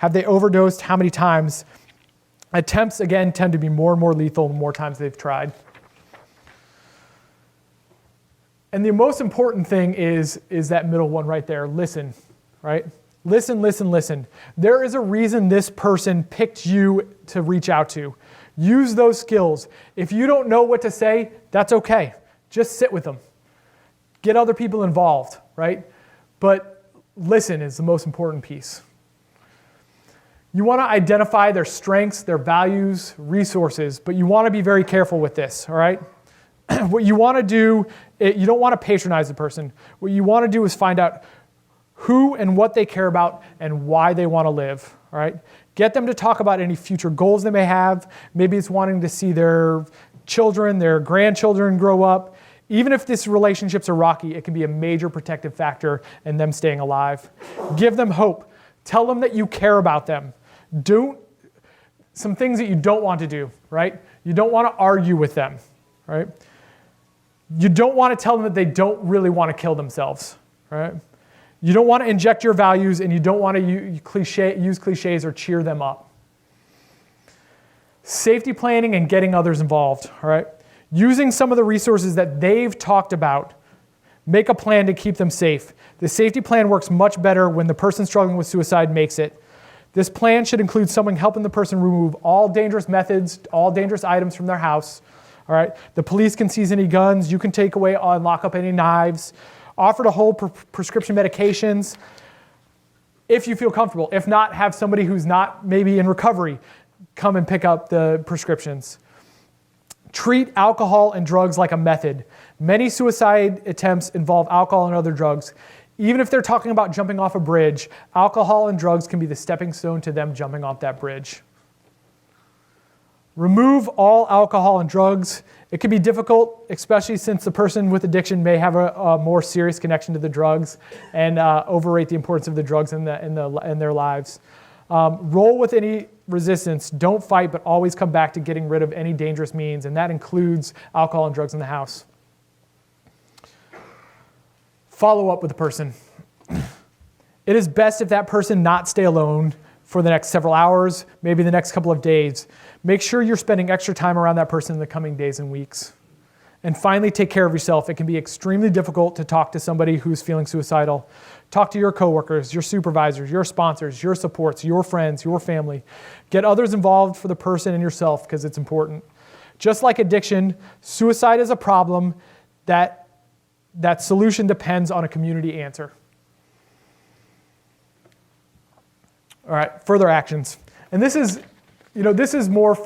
Have they overdosed? How many times? Attempts, again, tend to be more and more lethal the more times they've tried. And the most important thing is that middle one right there, listen, right? Listen, listen, listen. There is a reason this person picked you to reach out to. Use those skills. If you don't know what to say, that's okay. Just sit with them. Get other people involved, right? But listen is the most important piece. You want to identify their strengths, their values, resources, but you want to be very careful with this, all right? What you want to do, you don't want to patronize the person. What you want to do is find out who and what they care about and why they want to live, all right? Get them to talk about any future goals they may have. Maybe it's wanting to see their children, their grandchildren grow up. Even if these relationships are rocky, it can be a major protective factor in them staying alive. Give them hope. Tell them that you care about them. Some things that you don't want to do, right? You don't want to argue with them, right? You don't want to tell them that they don't really want to kill themselves, right? You don't want to inject your values, and you don't want to use cliches or cheer them up. Safety planning and getting others involved, all right? Using some of the resources that they've talked about, make a plan to keep them safe. The safety plan works much better when the person struggling with suicide makes it. This plan should include someone helping the person remove all dangerous methods, all dangerous items from their house. All right? The police can seize any guns. You can take away and lock up any knives. Offer to hold prescription medications if you feel comfortable. If not, have somebody who's not maybe in recovery come and pick up the prescriptions. Treat alcohol and drugs like a method. Many suicide attempts involve alcohol and other drugs. Even if they're talking about jumping off a bridge, alcohol and drugs can be the stepping stone to them jumping off that bridge. Remove all alcohol and drugs. It can be difficult, especially since the person with addiction may have a more serious connection to the drugs and overrate the importance of the drugs in their lives. Roll with any resistance. Don't fight, but always come back to getting rid of any dangerous means, and that includes alcohol and drugs in the house. Follow up with the person. It is best if that person not stay alone for the next several hours, maybe the next couple of days. Make sure you're spending extra time around that person in the coming days and weeks. And finally, take care of yourself. It can be extremely difficult to talk to somebody who's feeling suicidal. Talk to your coworkers, your supervisors, your sponsors, your supports, your friends, your family. Get others involved for the person and yourself because it's important. Just like addiction, suicide is a problem that solution depends on a community answer. All right, further actions. And this is more for